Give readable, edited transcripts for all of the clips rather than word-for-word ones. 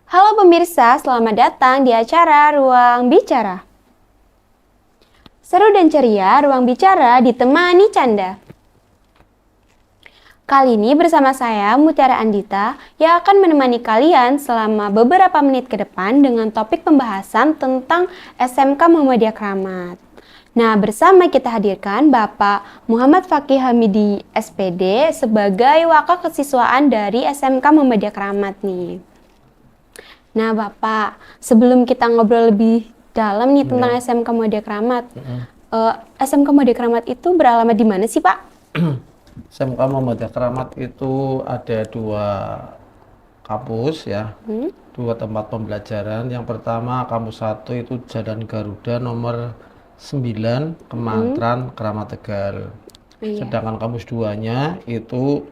Halo pemirsa, selamat datang di acara Ruang Bicara. Seru dan ceria, Ruang Bicara ditemani canda. Kali ini bersama saya, Mutiara Andita, yang akan menemani kalian selama beberapa menit ke depan dengan topik pembahasan tentang SMK Muhammadiyah Kramat. Nah, bersama kita hadirkan Bapak Muhammad Fakih Hamidi, SPD, sebagai wakil kesiswaan dari SMK Muhammadiyah Kramat nih. Nah, Bapak, sebelum kita ngobrol lebih dalam nih tentang SMK Muhammadiyah Kramat, SMK Muhammadiyah Kramat itu beralamat di mana sih, Pak? SMK Muhammadiyah Kramat itu ada dua kampus ya, dua tempat pembelajaran. Yang pertama kampus 1 itu Jalan Garuda nomor 9 Kemantran, Kramat Tegal. Iya. Sedangkan kampus 2-nya itu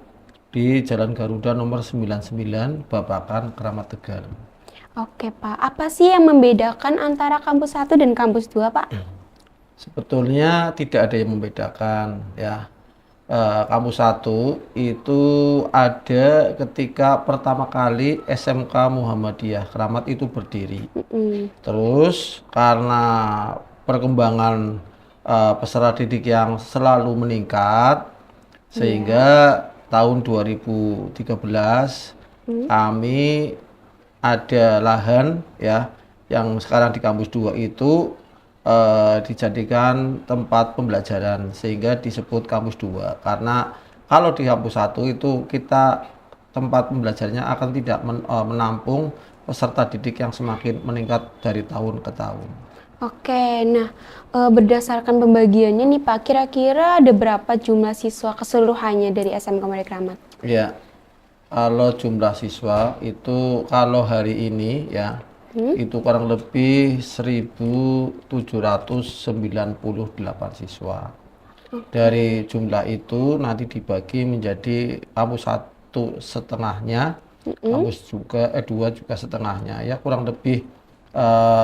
di Jalan Garuda nomor 99 Babakan, Kramat Tegal. Oke, Pak. Apa sih yang membedakan antara kampus 1 dan kampus 2, Pak? Sebetulnya tidak ada yang membedakan ya. Kampus 1 itu ada ketika pertama kali SMK Muhammadiyah Kramat itu berdiri. Terus karena perkembangan peserta didik yang selalu meningkat, sehingga tahun 2013 kami ada lahan ya yang sekarang di kampus 2 itu dijadikan tempat pembelajaran sehingga disebut kampus 2 karena kalau di kampus 1 itu kita tempat pembelajarannya akan tidak menampung peserta didik yang semakin meningkat dari tahun ke tahun. Oke, nah berdasarkan pembagiannya nih, Pak, kira-kira ada berapa jumlah siswa keseluruhannya dari SMK Muhammadiyah Kramat? Ya, kalau jumlah siswa itu kalau hari ini ya itu kurang lebih 1.798 siswa. Dari jumlah itu nanti dibagi menjadi kampus 1 setengahnya, kampus juga dua juga setengahnya ya kurang lebih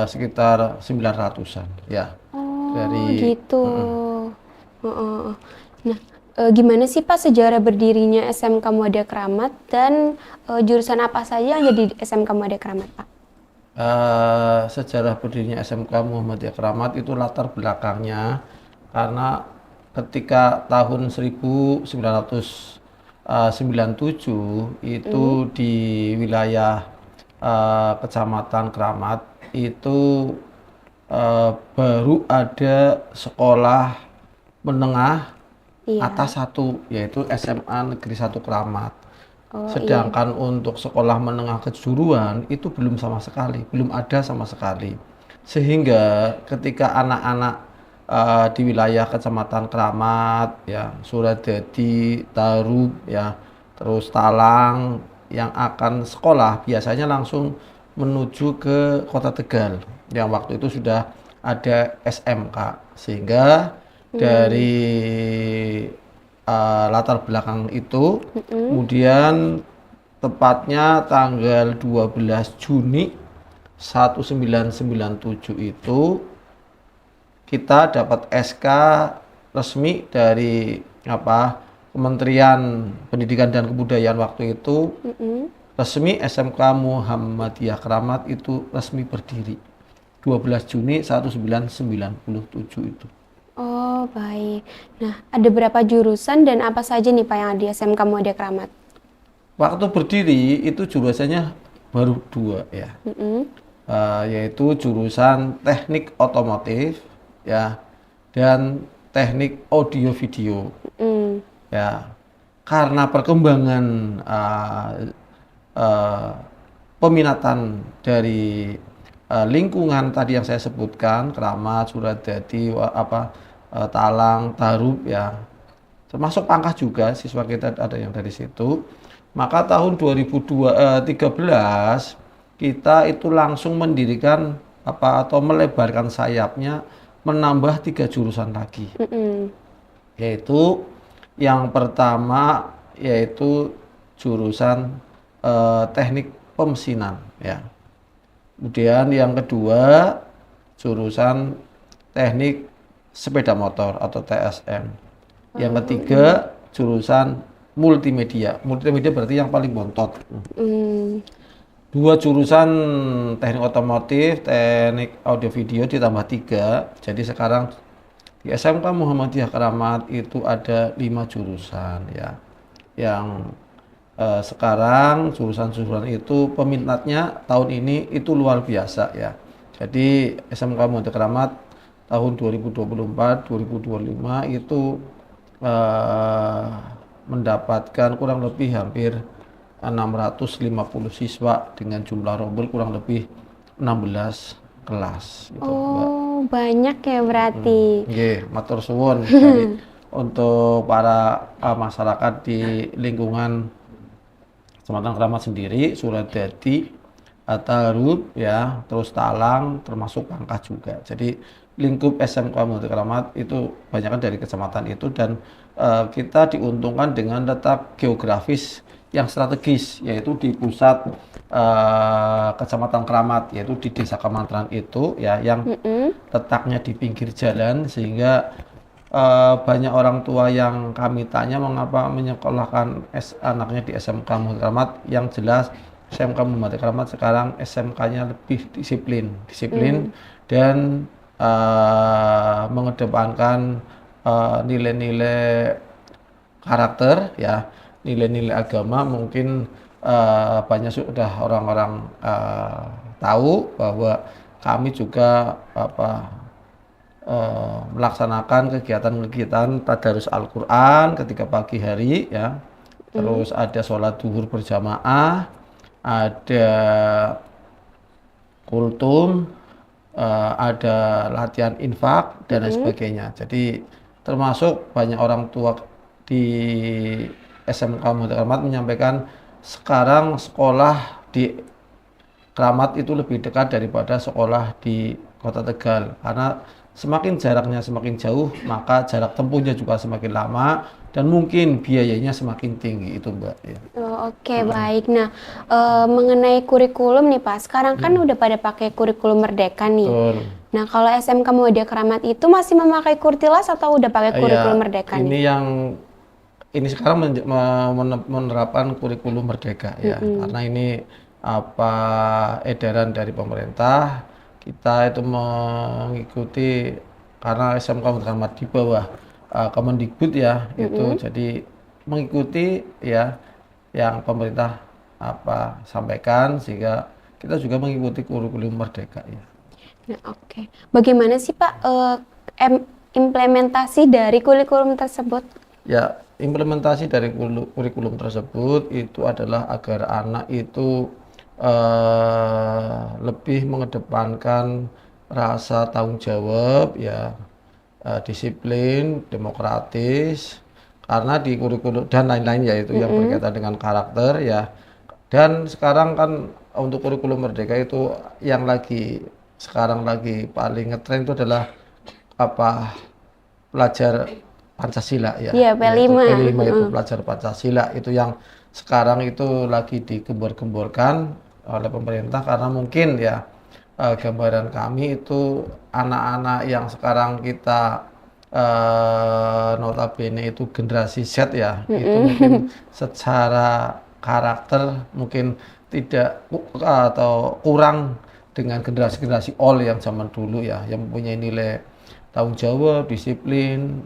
sekitar 900-an ya. Oh, Dari gitu. Heeh. Nah, gimana sih, Pak, sejarah berdirinya SMK Muhammadiyah Kramat dan jurusan apa saja yang jadi SMK Muhammadiyah Kramat, Pak? sejarah berdirinya SMK Muhammadiyah Kramat itu latar belakangnya karena ketika tahun 1997 itu di wilayah Kecamatan Kramat itu baru ada sekolah menengah Iya. atas 1 yaitu SMA Negeri 1 Kramat. Oh, iya. Sedangkan untuk sekolah menengah kejuruan itu belum sama sekali, belum ada sama sekali. Sehingga ketika anak-anak di wilayah Kecamatan Kramat, ya, Suradadi, Tarub, ya, terus Talang yang akan sekolah biasanya langsung menuju ke Kota Tegal yang waktu itu sudah ada SMK sehingga dari latar belakang itu kemudian tepatnya tanggal 12 Juni 1997 itu kita dapat SK resmi dari Kementerian Pendidikan dan Kebudayaan waktu itu resmi SMK Muhammadiyah Kramat itu resmi berdiri 12 Juni 1997 itu. Oh, baik. Nah, ada berapa jurusan dan apa saja nih, Pak, yang ada di SMK Muhammadiyah Kramat? Waktu berdiri itu jurusannya baru 2 ya. Yaitu jurusan teknik otomotif ya dan teknik audio video ya. Karena perkembangan peminatan dari lingkungan tadi yang saya sebutkan Kramat, Suradadi, Talang, Tarub ya, termasuk Pangkah juga siswa kita ada yang dari situ. Maka tahun 2013 kita itu langsung mendirikan atau melebarkan sayapnya menambah 3 jurusan lagi. Yaitu yang pertama yaitu jurusan teknik pemesinan ya. Kemudian yang kedua jurusan teknik sepeda motor atau TSM. Yang ketiga jurusan multimedia. Multimedia berarti yang paling bontot. 2 jurusan teknik otomotif, teknik audio video ditambah 3. Jadi sekarang di SMK Muhammadiyah Kramat itu ada 5 jurusan ya. Yang sekarang jurusan-jurusan itu peminatnya tahun ini itu luar biasa ya. Jadi SMK Muhammadiyah Kramat tahun 2024 2025 itu mendapatkan kurang lebih hampir 650 siswa dengan jumlah rombel kurang lebih 16 kelas gitu, Mbak. Oh, banyak ya berarti. Nggih, matur suwun. Jadi untuk para masyarakat di lingkungan Kecamatan Kramat sendiri, Suradadi, Atarub ya, terus Talang, termasuk Pangkah juga. Jadi lingkup SMK Muhammadiyah Kramat itu banyak dari kecamatan itu, dan kita diuntungkan dengan letak geografis yang strategis, yaitu di pusat Kecamatan Kramat, yaitu di Desa Kemantran itu ya, yang letaknya di pinggir jalan, sehingga banyak orang tua yang kami tanya mengapa menyekolahkan anaknya di SMK Muhammadiyah Kramat. Yang jelas SMK Muhammadiyah Kramat sekarang SMK-nya lebih disiplin dan mengedepankan nilai-nilai karakter ya, nilai-nilai agama. Mungkin banyak sudah orang-orang tahu bahwa kami juga melaksanakan kegiatan-kegiatan tadarus Al-Quran ketika pagi hari ya, terus ada sholat duhur berjamaah, ada kultum, ada latihan infak dan lain sebagainya. Jadi termasuk banyak orang tua di SMK Muhammadiyah Kramat menyampaikan sekarang sekolah di Kramat itu lebih dekat daripada sekolah di Kota Tegal, karena semakin jaraknya semakin jauh, maka jarak tempuhnya juga semakin lama dan mungkin biayanya semakin tinggi itu, Mbak ya. Oke, baik. Nah, mengenai kurikulum nih Pak, sekarang kan udah pada pakai kurikulum Merdeka nih. Betul. Nah, kalau SMK Muhammadiyah Kramat itu masih memakai Kurtilas atau udah pakai kurikulum Merdeka ini nih? Ini sekarang menerapkan kurikulum Merdeka ya, karena ini edaran dari pemerintah. Kita itu mengikuti, karena SMK Muhammadiyah Kramat di bawah Kemendikbud ya, itu jadi mengikuti ya yang pemerintah sampaikan, sehingga kita juga mengikuti kurikulum Merdeka ya. Nah, oke. Bagaimana sih Pak implementasi dari kurikulum tersebut? Ya, implementasi dari kurikulum tersebut itu adalah agar anak itu lebih mengedepankan rasa tanggung jawab ya, disiplin, demokratis, karena di kurikulum dan lain-lain yaitu yang berkaitan dengan karakter ya. Dan sekarang kan untuk kurikulum Merdeka itu yang sekarang lagi paling ngetren itu adalah pelajar Pancasila ya. Iya, P5. P5 itu pelajar Pancasila, itu yang sekarang itu lagi digembor-gemborkan oleh pemerintah, karena mungkin ya gambaran kami itu anak-anak yang sekarang kita notabene itu generasi Z ya, itu mungkin secara karakter mungkin tidak atau kurang dengan generasi-generasi old yang zaman dulu ya, yang mempunyai nilai tanggung jawab, disiplin,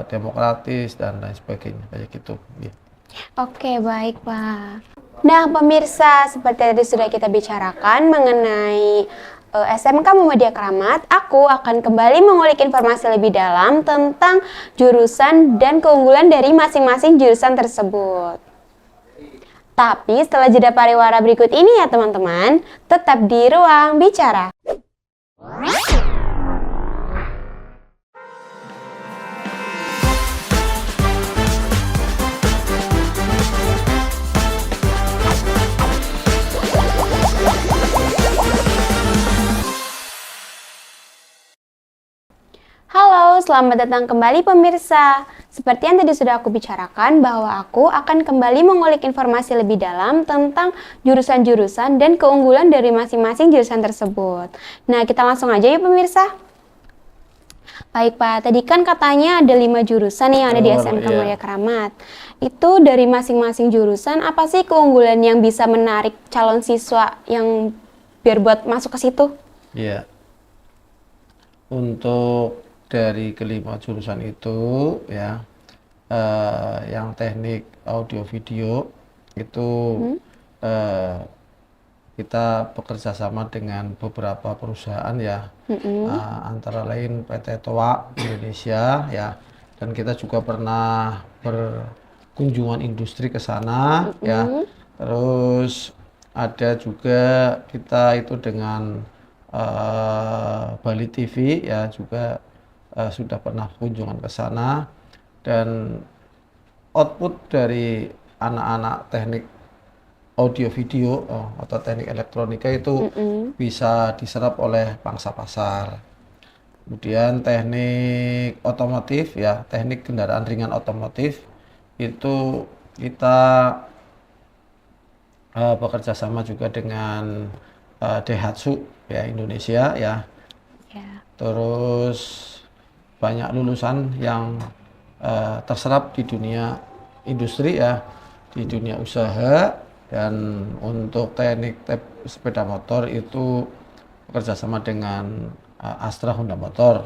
demokratis dan lain sebagainya kayak gitu. Ya. Oke, baik Pak. Nah, pemirsa, seperti tadi sudah kita bicarakan mengenai SMK Muhammadiyah Kramat, aku akan kembali mengulik informasi lebih dalam tentang jurusan dan keunggulan dari masing-masing jurusan tersebut. Tapi setelah jeda pariwara berikut ini ya teman-teman, tetap di Ruang Bicara. Halo, selamat datang kembali pemirsa. Seperti yang tadi sudah aku bicarakan bahwa aku akan kembali mengulik informasi lebih dalam tentang jurusan-jurusan dan keunggulan dari masing-masing jurusan tersebut. Nah, kita langsung aja yuk pemirsa. Baik Pak, tadi kan katanya ada 5 jurusan yang ada di SMK Muhammadiyah Kramat. itu dari masing-masing jurusan apa sih keunggulan yang bisa menarik calon siswa yang biar buat masuk ke situ? Ya, untuk dari kelima jurusan itu ya, yang teknik audio video itu eh, kita bekerja sama dengan beberapa perusahaan ya, antara lain PT Toa Indonesia ya, dan kita juga pernah berkunjungan industri ke sana ya. Terus ada juga kita itu dengan Bali TV ya, juga sudah pernah kunjungan ke sana, dan output dari anak-anak teknik audio video atau teknik elektronika itu bisa diserap oleh pangsa pasar. Kemudian teknik otomotif ya, teknik kendaraan ringan otomotif itu kita bekerja sama juga dengan Daihatsu ya, Indonesia ya. Ya. Terus banyak lulusan yang terserap di dunia industri ya, di dunia usaha. Dan untuk teknik sepeda motor itu bekerja sama dengan Astra Honda Motor.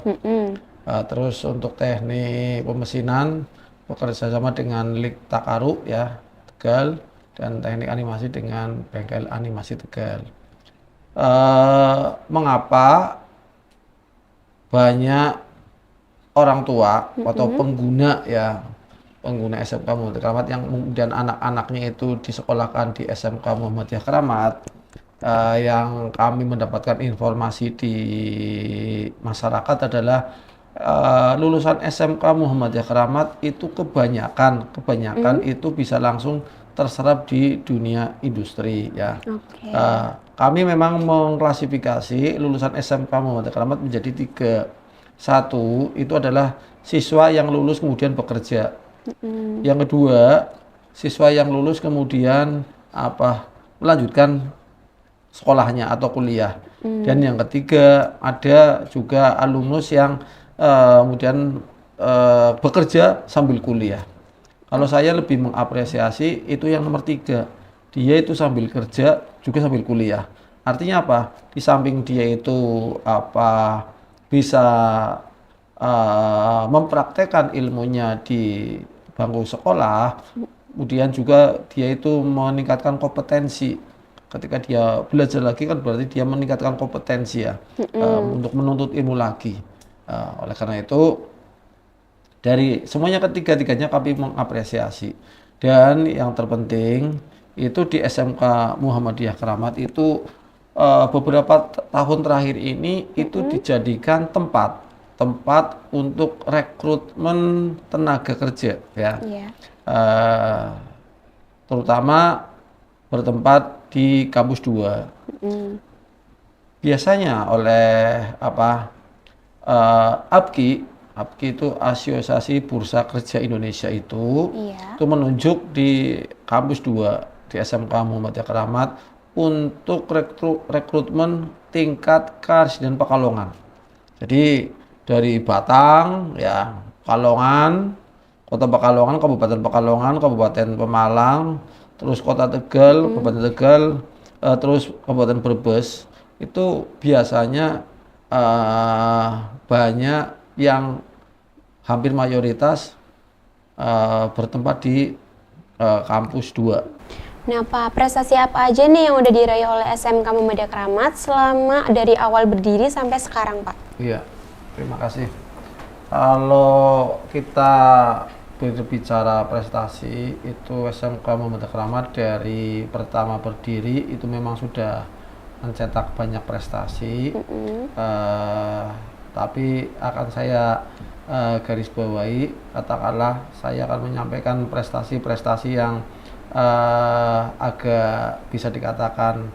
Terus untuk teknik pemesinan bekerja sama dengan Lik Takaru ya, Tegal, dan teknik animasi dengan Bengkel Animasi Tegal. Mengapa banyak orang tua atau pengguna ya, pengguna SMK Muhammadiyah Keramat yang kemudian anak-anaknya itu disekolahkan di SMK Muhammadiyah Keramat, yang kami mendapatkan informasi di masyarakat adalah lulusan SMK Muhammadiyah Keramat itu kebanyakan itu bisa langsung terserap di dunia industri ya. Oke. Kami memang mengklasifikasi lulusan SMK Muhammadiyah Keramat menjadi 3. Satu, itu adalah siswa yang lulus kemudian bekerja. Yang kedua, siswa yang lulus kemudian melanjutkan sekolahnya atau kuliah. Dan yang ketiga, ada juga alumnus yang kemudian bekerja sambil kuliah. Kalau saya lebih mengapresiasi itu yang nomor 3. Dia itu sambil kerja juga sambil kuliah. Artinya apa? Di samping dia itu bisa mempraktekkan ilmunya di bangku sekolah, kemudian juga dia itu meningkatkan kompetensi. Ketika dia belajar lagi kan berarti dia meningkatkan kompetensi ya, untuk menuntut ilmu lagi. Oleh karena itu dari semuanya ketiga-tiganya kami mengapresiasi. Dan yang terpenting itu di SMK Muhammadiyah Keramat itu beberapa tahun terakhir ini itu dijadikan tempat untuk rekrutmen tenaga kerja ya. Terutama bertempat di kampus 2. Biasanya oleh APKI itu Asosiasi Bursa Kerja Indonesia itu menunjuk di kampus 2 di SMK Muhammadiyah Keramat untuk rekrutmen tingkat Karesiden Pekalongan. Jadi dari Batang ya, Pekalongan, Kota Pekalongan, Kabupaten Pekalongan, Kabupaten Pemalang, terus Kota Tegal, Kabupaten Tegal, terus Kabupaten Brebes, itu biasanya banyak yang hampir mayoritas bertempat di kampus 2. Nah, Pak, prestasi apa aja nih yang udah diraih oleh SMK Muhammadiyah Keramat selama dari awal berdiri sampai sekarang, Pak? Iya, terima kasih. Kalau kita berbicara prestasi, itu SMK Muhammadiyah Keramat dari pertama berdiri itu memang sudah mencetak banyak prestasi. Tapi akan saya garis bawahi, katakanlah saya akan menyampaikan prestasi-prestasi yang agak bisa dikatakan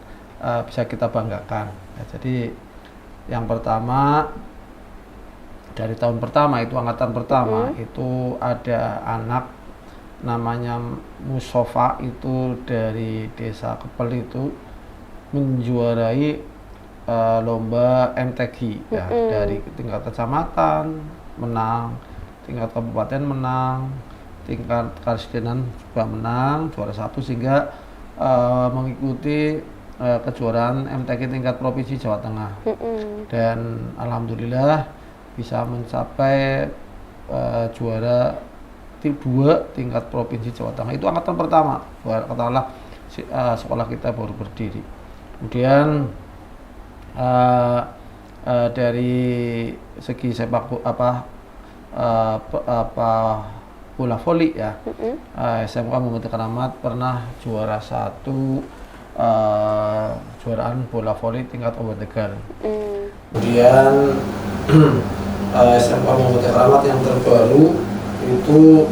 bisa kita banggakan. Ya, jadi yang pertama, dari tahun pertama itu angkatan pertama itu ada anak namanya Musofa itu dari desa Kepel itu menjuarai lomba MTQ ya, dari tingkat kecamatan menang, tingkat kabupaten menang, tingkat kedisiplinan juga menang juara 1 sehingga mengikuti kejuaraan MTQ tingkat provinsi Jawa Tengah. Dan alhamdulillah bisa mencapai juara 2 tingkat provinsi Jawa Tengah. Itu angkatan pertama. Katakanlah sekolah kita baru berdiri. Kemudian dari segi sepak bola voli ya, SMK Muhammadiyah Keramat pernah juara 1 juaraan bola voli tingkat Kabupaten Tegal. Kemudian SMK Muhammadiyah Keramat yang terbaru itu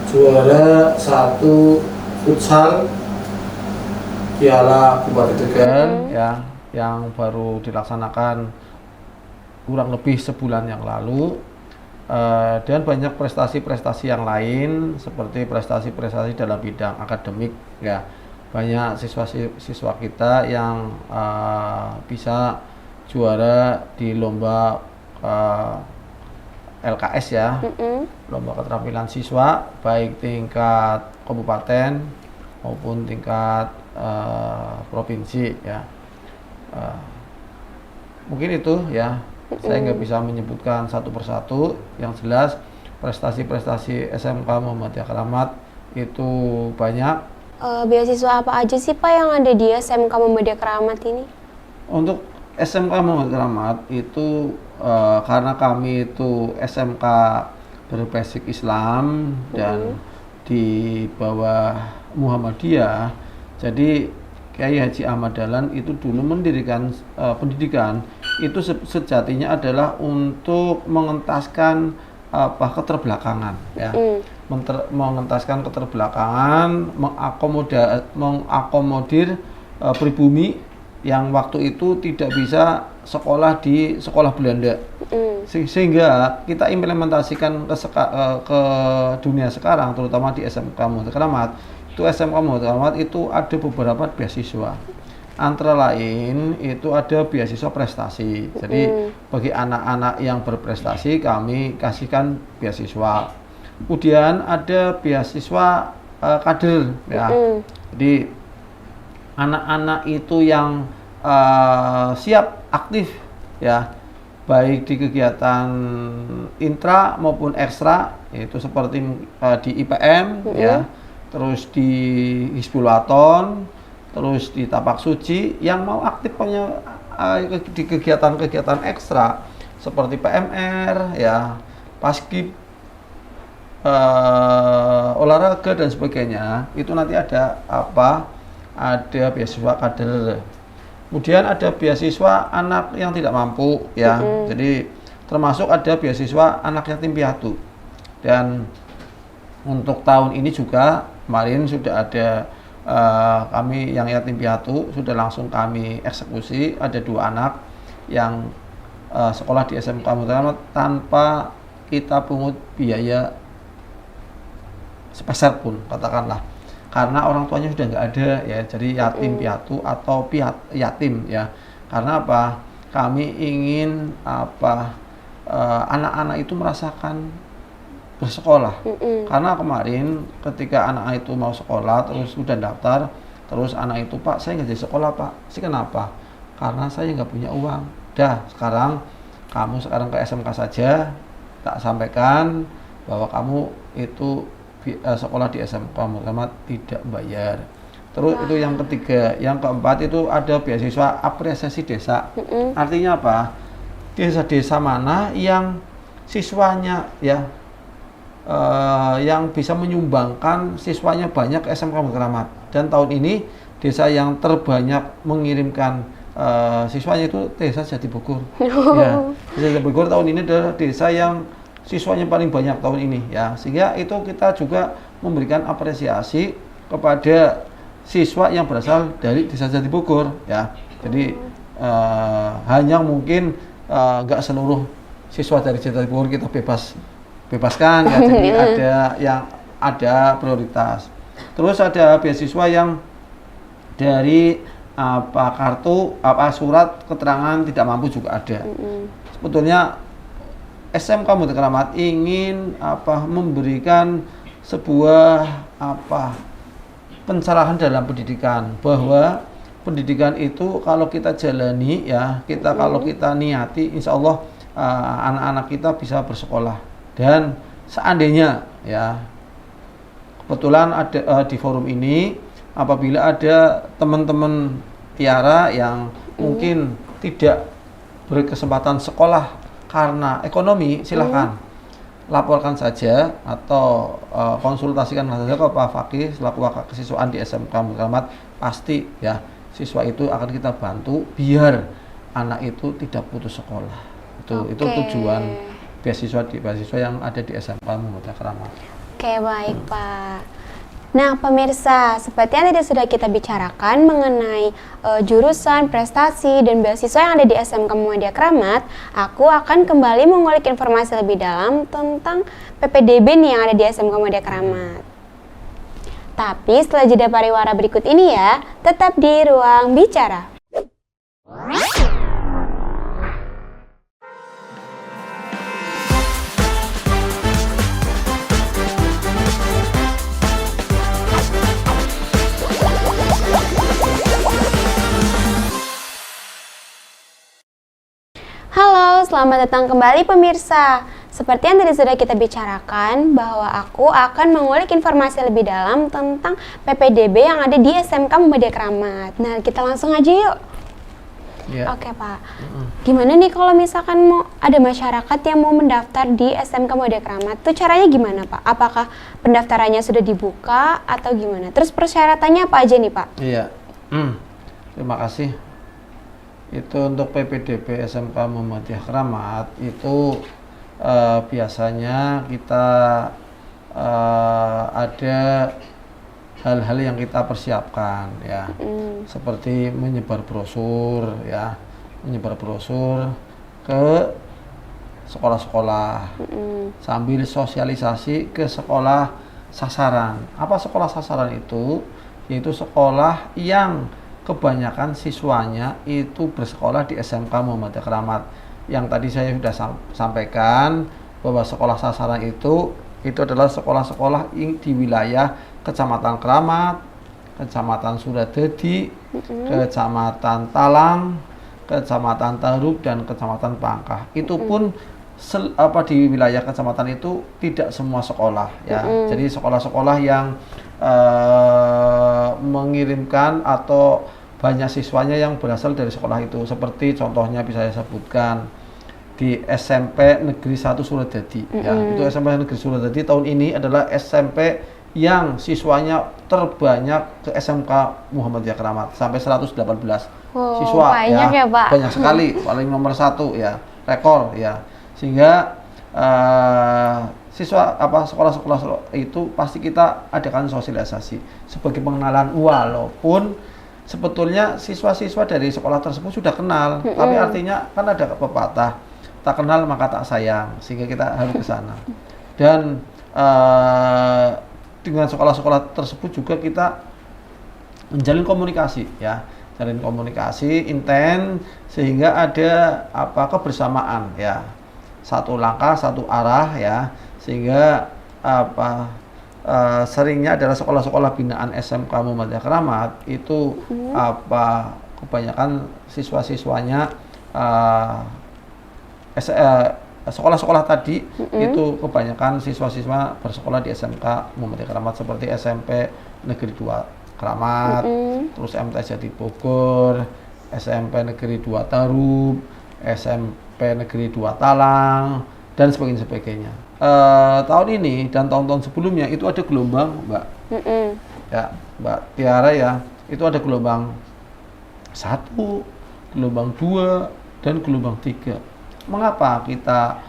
juara 1 futsal Piala Bupati Tegal ya, yang baru dilaksanakan kurang lebih sebulan yang lalu, dan banyak prestasi-prestasi yang lain seperti prestasi-prestasi dalam bidang akademik ya. Banyak siswa kita yang bisa juara di lomba LKS ya, lomba keterampilan siswa baik tingkat kabupaten maupun tingkat provinsi ya. Mungkin itu ya, saya nggak bisa menyebutkan satu persatu. Yang jelas prestasi-prestasi SMK Muhammadiyah Keramat itu banyak. Beasiswa apa aja sih Pak yang ada di SMK Muhammadiyah Keramat ini? Untuk SMK Muhammadiyah Keramat itu karena kami itu SMK berbasic Islam dan di bawah Muhammadiyah, jadi Kiai Haji Ahmad Dahlan itu dulu mendirikan pendidikan itu sejatinya adalah untuk mengentaskan keterbelakangan ya. Mengentaskan keterbelakangan, mengakomodir pribumi yang waktu itu tidak bisa sekolah di sekolah Belanda. Sehingga kita implementasikan ke dunia sekarang, terutama di SMK Muhammadiyah Keramat. Itu SMK Muhammadiyah Keramat itu ada beberapa beasiswa. Antara lain itu ada beasiswa prestasi. Jadi bagi anak-anak yang berprestasi kami kasihkan beasiswa. Kemudian ada beasiswa kader ya. Jadi anak-anak itu yang siap aktif ya, baik di kegiatan intra maupun ekstra, yaitu seperti di IPM ya, terus di Hizbul-Waton, terus di Tapak Suci, yang mau aktif di kegiatan-kegiatan ekstra seperti PMR ya, Paskib, olahraga dan sebagainya, itu nanti ada beasiswa kader. Kemudian ada beasiswa anak yang tidak mampu ya. Jadi termasuk ada beasiswa anak yatim piatu. Dan untuk tahun ini juga kemarin sudah ada kami yang yatim piatu sudah langsung kami eksekusi. Ada 2 anak yang sekolah di SMK Muhammadiyah Keramat tanpa kita pungut biaya sepeser pun, katakanlah, karena orang tuanya sudah nggak ada ya. Jadi yatim piatu atau yatim ya. Karena apa? Kami ingin anak-anak itu merasakan bersekolah. Karena kemarin ketika anak itu mau sekolah terus sudah daftar, terus anak itu, Pak, saya nggak jadi sekolah, Pak. Sih kenapa? Karena saya nggak punya uang. Dah, sekarang kamu ke SMK saja, tak sampaikan bahwa kamu itu sekolah di SMK Muhammadiyah tidak bayar. Terus itu yang ketiga. Yang keempat itu ada beasiswa apresiasi desa. Artinya apa? Desa-desa mana yang siswanya ya yang bisa menyumbangkan siswanya banyak ke SMK Muhammadiyah Keramat. Dan tahun ini desa yang terbanyak mengirimkan siswanya itu desa Jatibogor. Ya, desa Jatibogor tahun ini adalah desa yang siswanya paling banyak tahun ini ya. Sehingga itu kita juga memberikan apresiasi kepada siswa yang berasal dari desa Jatibogor ya. Jadi hanya mungkin nggak seluruh siswa dari Jatibogor kita bebaskan ya. Jadi ada prioritas. Terus ada beasiswa yang dari surat keterangan tidak mampu juga ada. Sebetulnya SMK Muhammad Keramat ingin memberikan sebuah pencerahan dalam pendidikan, bahwa pendidikan itu kalau kita jalani ya, kalau kita niati, insya Allah anak-anak kita bisa bersekolah. Dan seandainya ya, kebetulan ada di forum ini, apabila ada teman-teman Tiara yang mungkin tidak berkesempatan sekolah karena ekonomi, silahkan laporkan saja atau konsultasikan saja ke Pak Fakih selaku wakil kesiswaan di SMK Muhammad Keramat. Pasti ya, siswa itu akan kita bantu biar anak itu tidak putus sekolah. Itu tujuan beasiswa yang ada di SMK Muhammad Keramat. Oke, baik Pak. Nah, pemirsa, seperti yang tadi sudah kita bicarakan mengenai jurusan, prestasi, dan beasiswa yang ada di SMK Muhammadiyah Keramat, aku akan kembali mengulik informasi lebih dalam tentang PPDB nih yang ada di SMK Muhammadiyah Keramat. Tapi setelah jeda pariwara berikut ini ya, tetap di Ruang Bicara. Halo, selamat datang kembali pemirsa. Seperti yang tadi sudah kita bicarakan, bahwa aku akan mengulik informasi lebih dalam tentang PPDB yang ada di SMK Muhammadiyah Keramat. Nah, kita langsung aja yuk. Yeah. Oke Pak, gimana nih kalau misalkan mau ada masyarakat yang mau mendaftar di SMK Muhammadiyah Keramat, itu caranya gimana Pak? Apakah pendaftarannya sudah dibuka atau gimana? Terus persyaratannya apa aja nih Pak? Iya, terima kasih. Itu untuk PPDB SMK Muhammadiyah Keramat itu biasanya kita ada hal-hal yang kita persiapkan ya, seperti menyebar brosur ya, ke sekolah-sekolah, sambil sosialisasi ke sekolah sasaran. Apa sekolah sasaran itu? Yaitu sekolah yang kebanyakan siswanya itu bersekolah di SMK Muhammadiyah Keramat. Yang tadi saya sudah sampaikan bahwa sekolah sasaran itu adalah sekolah-sekolah di wilayah Kecamatan Keramat, Kecamatan Suradadi, Kecamatan Talang, Kecamatan Tarub, dan Kecamatan Pangkah. Itu pun di wilayah kecamatan itu tidak semua sekolah ya. Jadi sekolah-sekolah yang mengirimkan atau banyak siswanya yang berasal dari sekolah itu, seperti contohnya bisa saya sebutkan di SMP Negeri 1 Suradadi ya. Itu SMP Negeri Suradadi tahun ini adalah SMP yang siswanya terbanyak ke SMK Muhammadiyah Keramat, sampai 118 siswa ya, Pak. banyak sekali, paling nomor 1 ya, rekor ya. Sehingga sekolah-sekolah itu pasti kita adakan sosialisasi sebagai pengenalan, walaupun sebetulnya siswa-siswa dari sekolah tersebut sudah kenal, tapi artinya kan ada pepatah, tak kenal maka tak sayang, sehingga kita harus ke sana. Dan dengan sekolah-sekolah tersebut juga kita menjalin komunikasi ya, intens, sehingga ada kebersamaan ya, satu langkah satu arah ya, sehingga seringnya adalah sekolah-sekolah binaan SMK Muhammadiyah Keramat itu kebanyakan siswa-siswanya sekolah-sekolah tadi itu kebanyakan siswa-siswa bersekolah di SMK Muhammadiyah Keramat, seperti SMP Negeri 2 Keramat, terus MTS Jati Bogor, SMP Negeri 2 Tarub, SMP Negeri 2 Talang, dan sebagainya. Tahun ini dan tahun-tahun sebelumnya itu ada gelombang, Mbak. Ya, Mbak Tiara ya, itu ada gelombang 1, gelombang 2, dan gelombang 3. Mengapa kita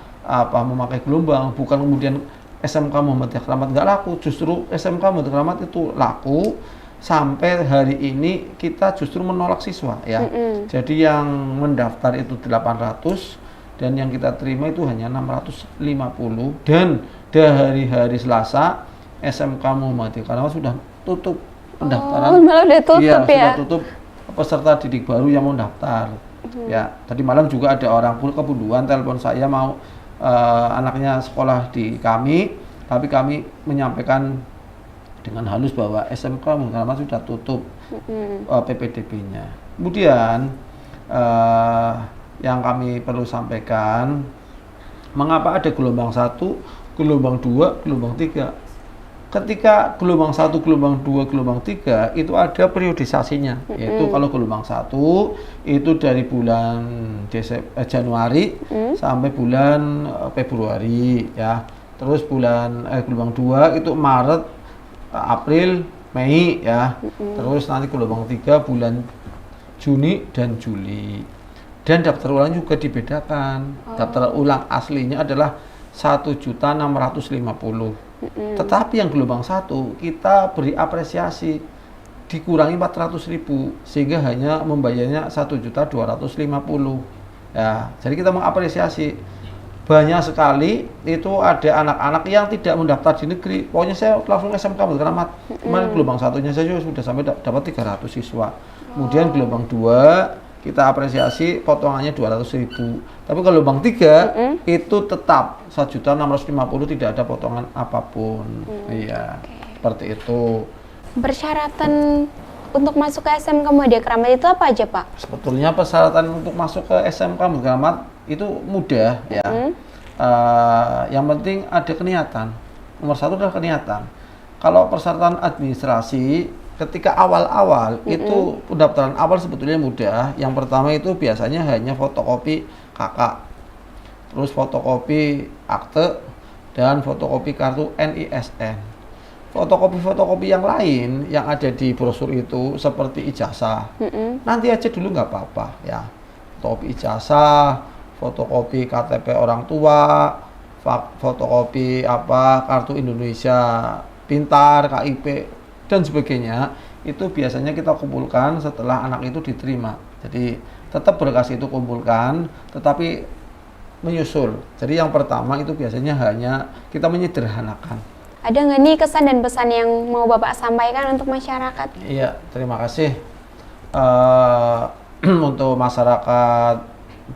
memakai gelombang? Bukan kemudian SMK Muhammadiyah Keramat nggak laku, justru SMK Muhammadiyah Keramat itu laku. Sampai hari ini kita justru menolak siswa ya. Jadi yang mendaftar itu 800 dan yang kita terima itu hanya 650, dan dari hari Selasa SMK Muhammadiyah Keramat sudah tutup pendaftaran. Malah udah tutup ya? Sudah tutup peserta didik baru yang mau daftar. Ya, tadi malam juga ada orang Kepulauan telepon saya mau anaknya sekolah di kami, tapi kami menyampaikan dengan halus bahwa SMK Muhammadiyah sudah tutup PPDB-nya. Kemudian yang kami perlu sampaikan, mengapa ada gelombang 1, gelombang 2, gelombang 3? Ketika gelombang 1, gelombang 2, gelombang 3 itu ada periodisasinya, yaitu kalau gelombang 1 itu dari bulan Januari sampai bulan Februari ya. Terus gelombang 2 itu Maret, April, Mei ya. Terus nanti gelombang 3 bulan Juni dan Juli. Dan daftar ulang juga dibedakan. Daftar ulang aslinya adalah 1.650.000. Tetapi yang gelombang 1 kita beri apresiasi dikurangi 400.000 sehingga hanya membayarnya 1.250.000 ya. Jadi kita mengapresiasi banyak sekali itu ada anak-anak yang tidak mendaftar di negeri. Pokoknya saya langsung SMK Muhammadiyah. Kemarin gelombang 1-nya saya sudah sampai dapat 300 siswa. Kemudian gelombang 2 kita apresiasi potongannya 200.000. Tapi kalau gelombang 3 itu tetap 1.650.000, tidak ada potongan apapun. Iya, seperti itu. Persyaratan untuk masuk ke SMK Muhammadiyah Keramat itu apa aja, Pak? Sebetulnya persyaratan untuk masuk ke SMK Muhammadiyah Keramat itu mudah ya. Yang penting ada keniatan. Nomor 1 adalah keniatan. Kalau persyaratan administrasi ketika awal-awal itu pendaftaran awal sebetulnya mudah. Yang pertama itu biasanya hanya fotokopi KK, terus fotokopi akte dan fotokopi kartu NISN. Fotokopi-fotokopi yang lain yang ada di brosur itu seperti ijazah, nanti aja dulu nggak apa-apa ya. Fotokopi ijazah, fotokopi KTP orang tua, fotokopi kartu Indonesia Pintar, KIP dan sebagainya, itu biasanya kita kumpulkan setelah anak itu diterima. Jadi tetap berkas itu kumpulkan, tetapi menyusul. Jadi yang pertama itu biasanya hanya kita menyederhanakan. Ada nggak nih kesan dan pesan yang mau Bapak sampaikan untuk masyarakat? Iya, terima kasih. Untuk masyarakat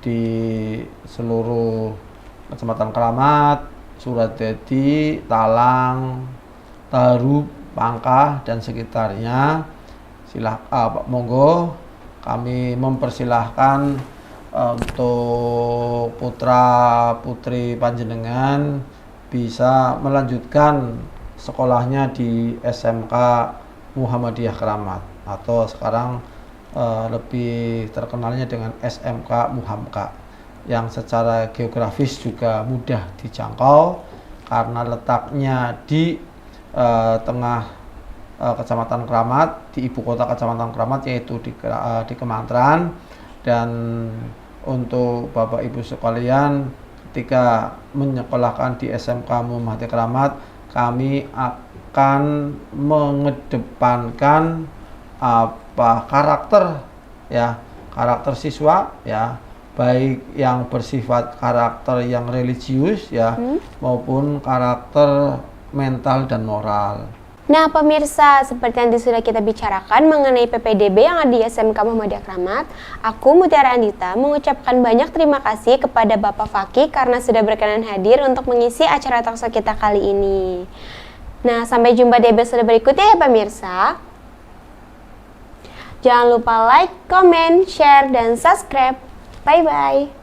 di seluruh Kecamatan Keramat, Suradadi, Talang, Taru, Pangkah dan sekitarnya, monggo kami mempersilahkan untuk putra putri panjenengan bisa melanjutkan sekolahnya di SMK Muhammadiyah Keramat atau sekarang lebih terkenalnya dengan SMK Muhamka, yang secara geografis juga mudah dijangkau karena letaknya di tengah Kecamatan Keramat, di ibu kota Kecamatan Keramat, yaitu di Kemantran. Dan untuk Bapak Ibu sekalian, ketika menyekolahkan di SMK Muhammadiyah Keramat, kami akan mengedepankan karakter siswa ya, baik yang bersifat karakter yang religius ya, maupun karakter mental dan moral. Nah, pemirsa, seperti yang sudah kita bicarakan mengenai PPDB yang ada di SMK Muhammadiyah Keramat, aku Mutiara Andita mengucapkan banyak terima kasih kepada Bapak Fakih karena sudah berkenan hadir untuk mengisi acara talkshow kita kali ini. Nah, sampai jumpa di episode berikutnya ya pemirsa. Jangan lupa like, comment, share, dan subscribe. Bye-bye.